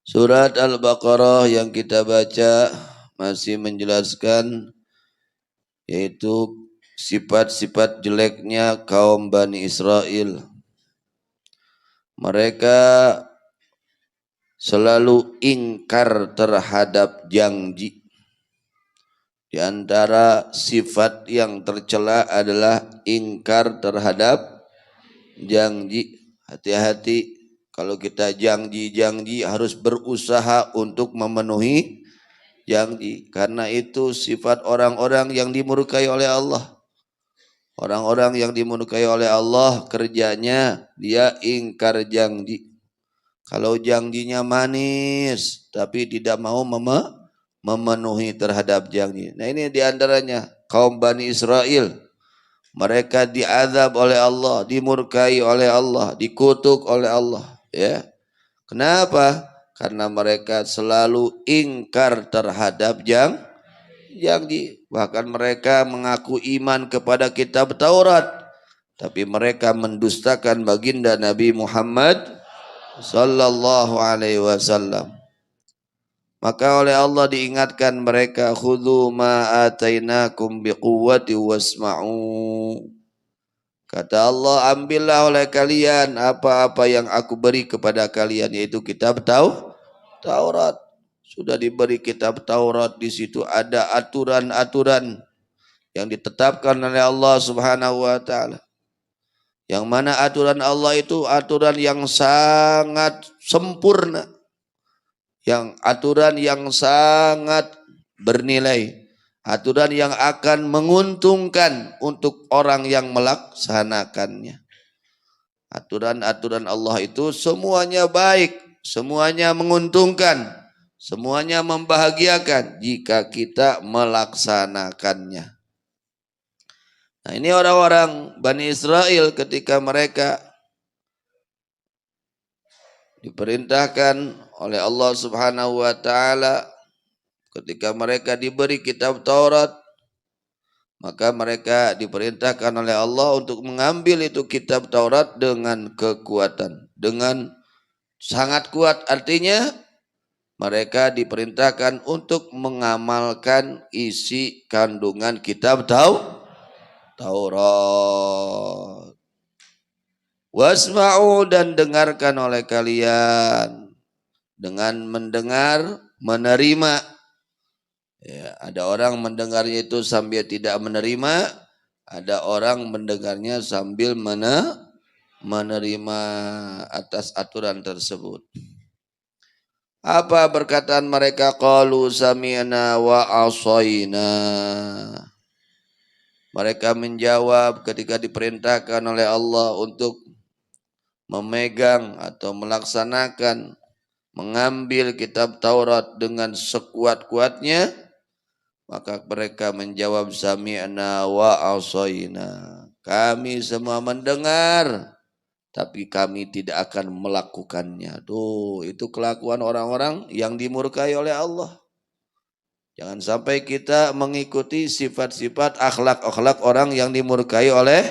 Surat Al-Baqarah yang kita baca masih menjelaskan yaitu sifat-sifat jeleknya kaum Bani Israel. Mereka selalu ingkar terhadap janji. Di antara sifat yang tercela adalah ingkar terhadap janji. Hati-hati kalau kita janji harus berusaha untuk memenuhi janji. Karena itu sifat orang-orang yang dimurkai oleh Allah. Orang-orang yang dimurkai oleh Allah kerjanya dia ingkar janji. Kalau janjinya manis tapi tidak mau memenuhi terhadap janji. Nah ini diantaranya kaum Bani Israel. Mereka diazab oleh Allah, dimurkai oleh Allah, dikutuk oleh Allah. Ya, kenapa? Karena mereka selalu ingkar terhadap janji. Bahkan mereka mengaku iman kepada kitab Taurat, tapi mereka mendustakan baginda Nabi Muhammad sallallahu alaihi wasallam. Maka oleh Allah diingatkan mereka, khudhu ma atainakum biquwwati wasma'u. Kata Allah, ambillah oleh kalian apa-apa yang aku beri kepada kalian, yaitu kitab Taurat. Sudah diberi kitab Taurat, di situ ada aturan-aturan yang ditetapkan oleh Allah Subhanahu wa taala. Yang mana aturan Allah itu aturan yang sangat sempurna. Yang aturan yang sangat bernilai, aturan yang akan menguntungkan untuk orang yang melaksanakannya. Aturan-aturan Allah itu semuanya baik, semuanya menguntungkan, semuanya membahagiakan jika kita melaksanakannya. Nah ini orang-orang Bani Israel ketika mereka diperintahkan oleh Allah Subhanahu wa taala, ketika mereka diberi kitab Taurat, maka mereka diperintahkan oleh Allah untuk mengambil itu kitab Taurat dengan kekuatan, dengan sangat kuat. Artinya mereka diperintahkan untuk mengamalkan isi kandungan kitab Taurat. Wasma'u, dan dengarkan oleh kalian. Dengan mendengar, menerima. Ya, ada orang mendengarnya itu sambil tidak menerima, ada orang mendengarnya sambil menerima atas aturan tersebut. Apa perkataan mereka? Qalu sami'na wa asaina. Mereka menjawab ketika diperintahkan oleh Allah untuk memegang atau melaksanakan, mengambil kitab Taurat dengan sekuat-kuatnya, maka mereka menjawab sami'na wa asaina. Kami semua mendengar, tapi kami tidak akan melakukannya. Tuh, itu kelakuan orang-orang yang dimurkai oleh Allah. Jangan sampai kita mengikuti sifat-sifat akhlak-akhlak orang yang dimurkai oleh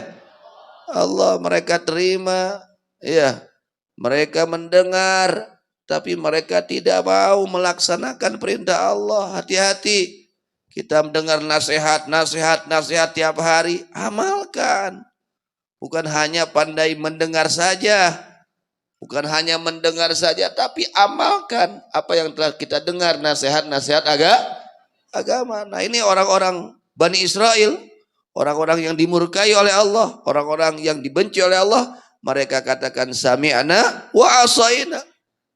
Allah. Mereka terima, ya, mereka mendengar, tapi mereka tidak mau melaksanakan perintah Allah. Hati-hati. Kita mendengar nasihat tiap hari, amalkan. Bukan hanya pandai mendengar saja. Bukan hanya mendengar saja, tapi amalkan apa yang telah kita dengar, nasihat-nasihat agama. Nah ini orang-orang Bani Israel, orang-orang yang dimurkai oleh Allah, orang-orang yang dibenci oleh Allah. Mereka katakan sami'na wa asaina.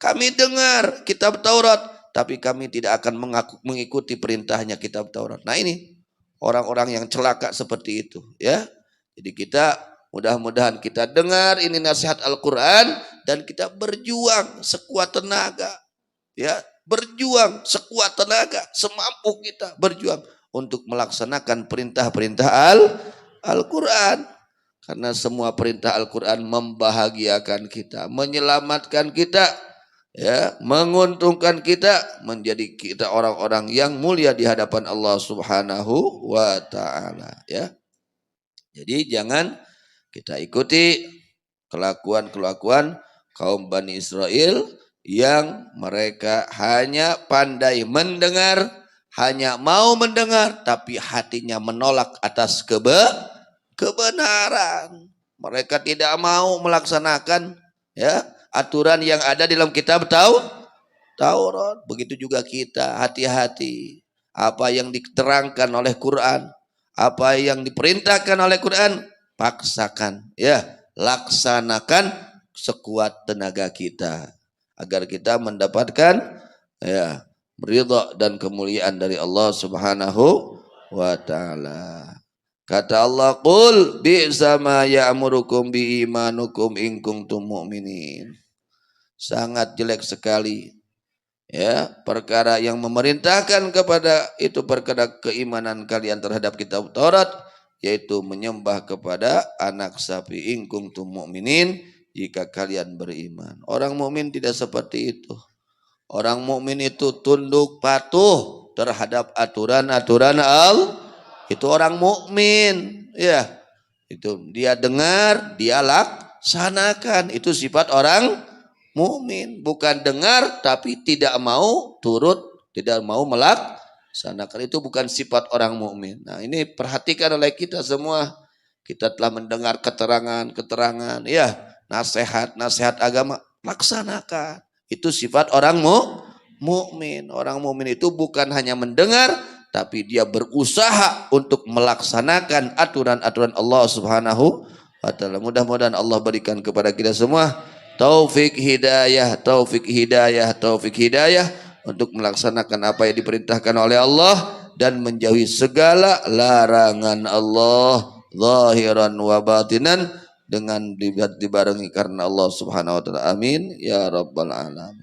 Kami dengar kitab Taurat, tapi kami tidak akan mengikuti perintahnya kitab Taurat. Nah ini orang-orang yang celaka seperti itu, ya. Jadi kita mudah-mudahan kita dengar ini nasihat Al-Quran dan kita berjuang sekuat tenaga, ya, berjuang sekuat tenaga, semampu kita berjuang untuk melaksanakan perintah-perintah Al-Quran. Karena semua perintah Al-Quran membahagiakan kita, menyelamatkan kita, ya, menguntungkan kita, menjadi kita orang-orang yang mulia di hadapan Allah Subhanahu wa taala, ya. Jadi jangan kita ikuti kelakuan-kelakuan kaum Bani Israel yang mereka hanya pandai mendengar, hanya mau mendengar, tapi hatinya menolak atas kebenaran. Mereka tidak mau melaksanakan ya aturan yang ada dalam kitab Taurat. Begitu juga kita, hati-hati. Apa yang diterangkan oleh Quran, apa yang diperintahkan oleh Quran, paksakan, ya, laksanakan sekuat tenaga kita agar kita mendapatkan ya ridha dan kemuliaan dari Allah Subhanahu wa taala. Kata Allah, qul bi'sa ma ya'murukum bi imanukum in kuntum mu'minin. Sangat jelek sekali ya perkara yang memerintahkan kepada itu perkara keimanan kalian terhadap kitab Taurat, yaitu menyembah kepada anak sapi in kuntum mu'minin, jika kalian beriman. Orang mukmin tidak seperti itu. Orang mukmin itu tunduk patuh terhadap aturan-aturan Allah. Itu orang mukmin, ya. Itu dia dengar, dia laksanakan. Itu sifat orang mukmin. Bukan dengar tapi tidak mau turut, tidak mau melaksanakan. Itu bukan sifat orang mukmin. Nah, ini perhatikan oleh kita semua. Kita telah mendengar keterangan-keterangan, ya, nasihat-nasihat agama, laksanakan. Itu sifat orang mukmin. Orang mukmin itu bukan hanya mendengar, tapi dia berusaha untuk melaksanakan aturan-aturan Allah Subhanahu wa taala. Mudah-mudahan Allah berikan kepada kita semua taufik hidayah, taufik hidayah, taufik hidayah untuk melaksanakan apa yang diperintahkan oleh Allah dan menjauhi segala larangan Allah zahiran wa batinan dengan dibarengi karena Allah Subhanahu wa taala. Amin ya rabbal alamin.